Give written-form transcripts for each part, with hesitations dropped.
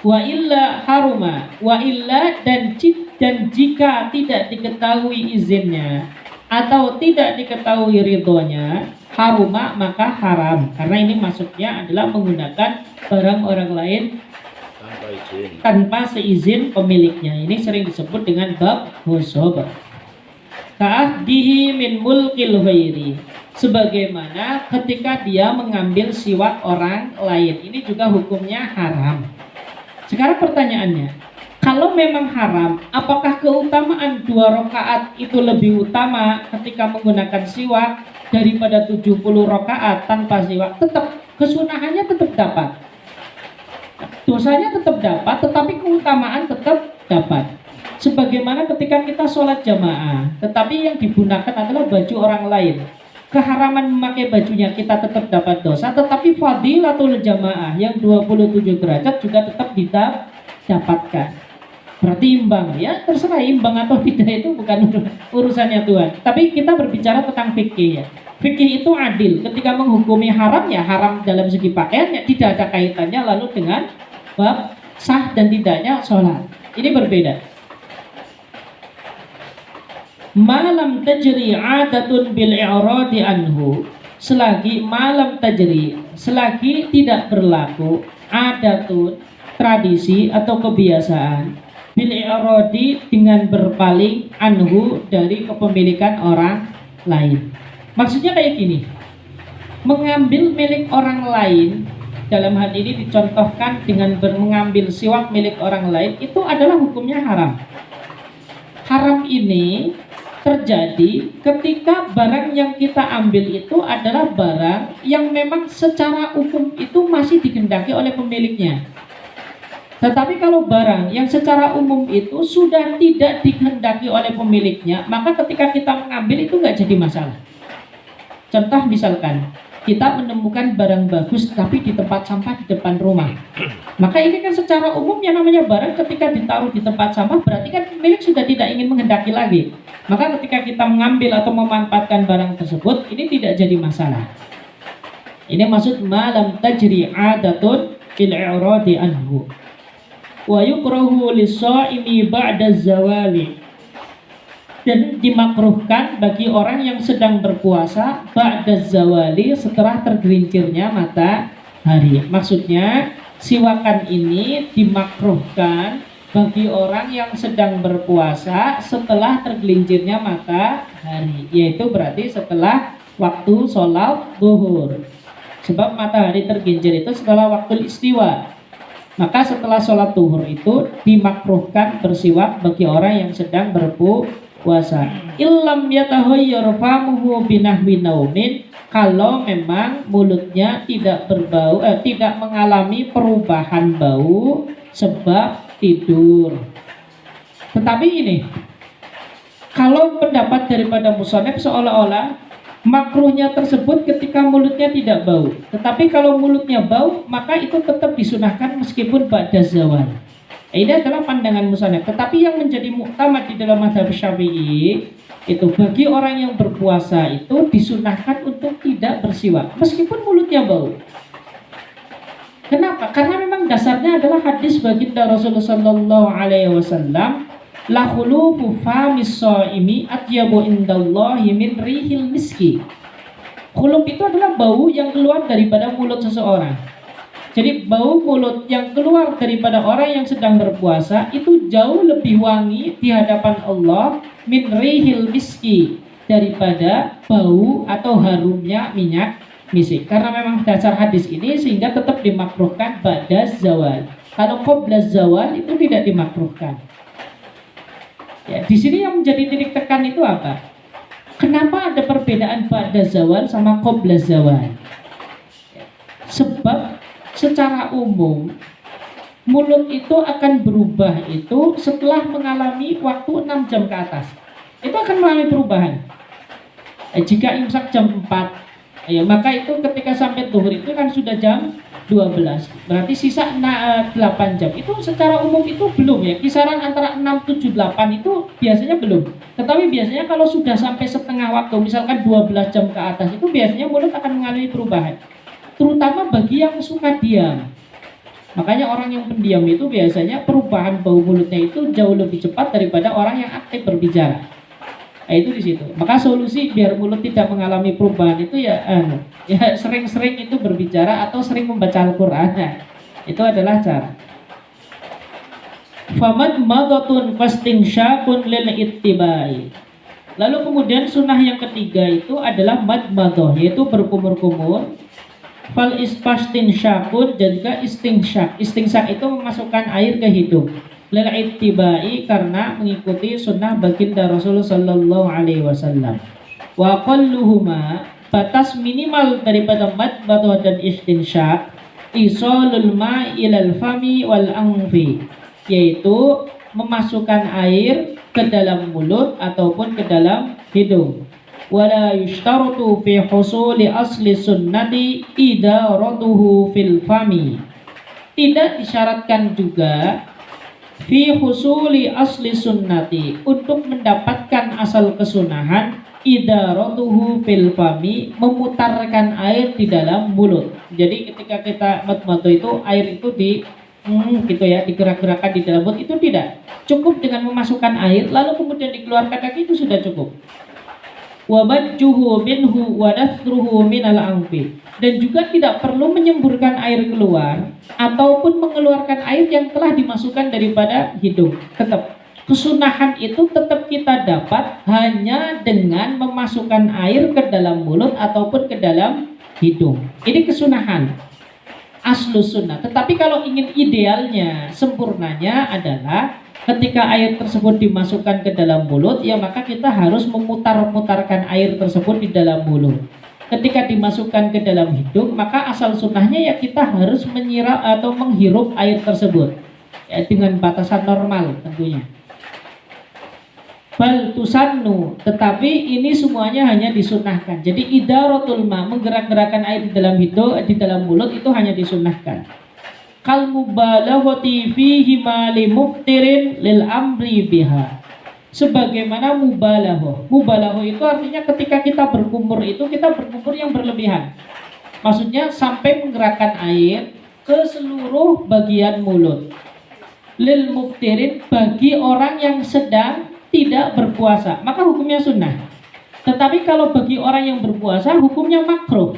Wa illa haruma, wa illa dan jika tidak diketahui izinnya atau tidak diketahui ridhonya, haruma maka haram. Karena ini maksudnya adalah menggunakan barang orang lain tanpa seizin pemiliknya. Ini sering disebut dengan bab husub. Ka'ahdihi min mulkil ghairi, sebagaimana ketika dia mengambil siwak orang lain. Ini juga hukumnya haram. Sekarang pertanyaannya, kalau memang haram, apakah keutamaan 2 rakaat itu lebih utama ketika menggunakan siwak daripada 70 rakaat tanpa siwak? Tetap kesunahannya tetap dapat, dosanya tetap dapat, tetapi keutamaan tetap dapat. Sebagaimana ketika kita sholat jamaah, tetapi yang digunakan adalah baju orang lain, keharaman memakai bajunya kita tetap dapat dosa, tetapi fadilatul jamaah yang 27 derajat juga tetap didapatkan. Berarti imbang, ya terserah imbang atau tidak itu bukan urusannya Tuhan. Tapi kita berbicara tentang fikih ya. Fikih itu adil. Ketika menghukumi haram ya haram dalam segi pakaian ya tidak ada kaitannya lalu dengan bab sah dan tidaknya sholat. Ini berbeda. Malam tajri adatun bil i'radi anhu, selagi malam tajri, selagi tidak berlaku adatun, tradisi atau kebiasaan, bil i'radi dengan berpaling anhu dari kepemilikan orang lain. Maksudnya kayak gini, mengambil milik orang lain, dalam hal ini dicontohkan dengan mengambil siwak milik orang lain, itu adalah hukumnya haram. Haram ini terjadi ketika barang yang kita ambil itu adalah barang yang memang secara umum itu masih dikehendaki oleh pemiliknya. Tetapi kalau barang yang secara umum itu sudah tidak dikehendaki oleh pemiliknya, maka ketika kita mengambil itu nggak jadi masalah. Contoh misalkan kita menemukan barang bagus tapi di tempat sampah di depan rumah, maka ini kan secara umum yang namanya barang ketika ditaruh di tempat sampah berarti kan pemilik sudah tidak ingin menghendaki lagi. Maka ketika kita mengambil atau memanfaatkan barang tersebut, ini tidak jadi masalah. Ini maksud malam tajri adatun fil i'radi anhu. Wa yukrahu lis-shaimi ba'da zawali, dan dimakruhkan bagi orang yang sedang berpuasa ba'da zawali, setelah tergelincirnya matahari. Maksudnya siwakan ini dimakruhkan bagi orang yang sedang berpuasa setelah tergelincirnya matahari, yaitu berarti setelah waktu sholat zuhur. Sebab matahari tergelincir itu setelah waktu istiwa. Maka setelah sholat zuhur itu dimakruhkan bersiwak bagi orang yang sedang berpuasa. Illam yatahayyar famuhu binahwi naumin, kalau memang mulutnya tidak berbau, tidak mengalami perubahan bau sebab tidur. Tetapi ini, kalau pendapat daripada musannaf seolah-olah makruhnya tersebut ketika mulutnya tidak bau. Tetapi kalau mulutnya bau, maka itu tetap disunahkan meskipun ba'da zawal. Ini adalah pandangan musannaf. Tetapi yang menjadi muktamad di dalam mazhab Syafi'i itu bagi orang yang berpuasa itu disunahkan untuk tidak bersiwak meskipun mulutnya bau. Kenapa? Karena memang dasarnya adalah hadis baginda Rasulullah sallallahu alaihi wasallam, la khulufu famis shaimi atyabu indallahi min rihil miski. Khuluf itu adalah bau yang keluar daripada mulut seseorang. Jadi bau mulut yang keluar daripada orang yang sedang berpuasa itu jauh lebih wangi di hadapan Allah min rihil miski, daripada bau atau harumnya minyak misik. Karena memang dasar hadis ini sehingga tetap dimakruhkan ba'da zawal. Kalau qabla zawal itu tidak dimakruhkan. Ya, di sini yang menjadi titik tekan itu apa? Kenapa ada perbedaan ba'da zawal sama qabla zawal? Sebab secara umum mulut itu akan berubah itu setelah mengalami waktu 6 jam ke atas. Itu akan mengalami perubahan. Jika imsak jam 4, ya, maka itu ketika sampai zuhur itu kan sudah jam 12. Berarti sisa 8 jam. Itu secara umum itu belum ya. Kisaran antara 6, 7, 8 itu biasanya belum. Tetapi biasanya kalau sudah sampai setengah waktu, misalkan 12 jam ke atas, itu biasanya mulut akan mengalami perubahan. Terutama bagi yang suka diam. Makanya orang yang pendiam itu biasanya perubahan bau mulutnya itu jauh lebih cepat daripada orang yang aktif berbicara. Nah, itu di situ. Maka solusi biar mulut tidak mengalami perubahan itu ya sering-sering itu berbicara atau sering membaca Al-Qur'an. Nah, itu adalah cara. Famad madatun fastinsyaqun lil ittibai. Lalu kemudian sunnah yang ketiga itu adalah madmadah, yaitu berkumur-kumur. Fal istinsyaqun dan juga istinsyak. Istinsyak itu memasukkan air ke hidung. Lil ittibai, karena mengikuti sunnah baginda Rasul sallallahu alaihi wasallam. Wa qalluhuma, batas minimal daripada madmadah dan istinsyak, isalul ma'i ilal fami wal anfi, yaitu memasukkan air ke dalam mulut ataupun ke dalam hidung. Wala yushtaratu fi husuli asli sunnati idaratuhu fil fami. Tidak disyaratkan juga fi husuli asli sunnati, untuk mendapatkan asal kesunahan, idaratuhu fil fami, memutarkan air di dalam mulut. Jadi ketika kita madmadah itu air itu gitu ya, digerak-gerakkan di dalam mulut, itu tidak cukup dengan memasukkan air lalu kemudian dikeluarkan lagi, itu sudah cukup. Wabajjuhu minhu wa nathruhu minal anfi, dan juga tidak perlu menyemburkan air keluar ataupun mengeluarkan air yang telah dimasukkan daripada hidung. Tetap kesunahan itu tetap kita dapat hanya dengan memasukkan air ke dalam mulut ataupun ke dalam hidung. Ini kesunahan aslus sunnah. Tetapi kalau ingin idealnya, sempurnanya adalah ketika air tersebut dimasukkan ke dalam mulut, ya maka kita harus memutar-mutarkan air tersebut di dalam mulut. Ketika dimasukkan ke dalam hidung, maka asal sunnahnya ya kita harus menyirap atau menghirup air tersebut, ya, dengan batasan normal tentunya. Bal tusannu, tetapi ini semuanya hanya disunnahkan. Jadi idaratul ma, menggerak-gerakkan air di dalam hidung, di dalam mulut, itu hanya disunnahkan. Kal mubalaghati fihi ma li muftirin lil amri biha. Sebagaimana mubalaghah. Mubalaghah itu artinya ketika kita berkumur itu kita berkumur yang berlebihan. Maksudnya sampai menggerakkan air ke seluruh bagian mulut. Lil muftirin, bagi orang yang sedang tidak berpuasa, maka hukumnya sunnah. Tetapi kalau bagi orang yang berpuasa, hukumnya makruh.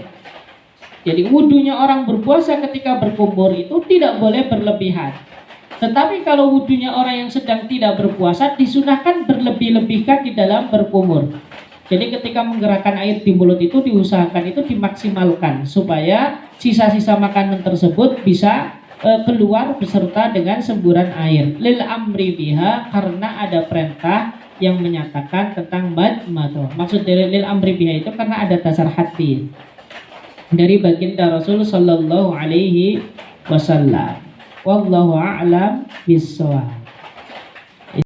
Jadi wudunya orang berpuasa ketika berkumur itu tidak boleh berlebihan. Tetapi kalau wudunya orang yang sedang tidak berpuasa, disunahkan berlebih-lebihkan di dalam berkumur. Jadi ketika menggerakkan air di mulut itu diusahakan itu dimaksimalkan supaya sisa-sisa makanan tersebut bisa keluar beserta dengan semburan air. Lil amri biha, karena ada perintah yang menyatakan tentang madmadah. Maksud dari lil amri biha itu karena ada dasar hadis dari baginda Rasul sallallahu alaihi wasallam. Wallahu a'lam bishawab.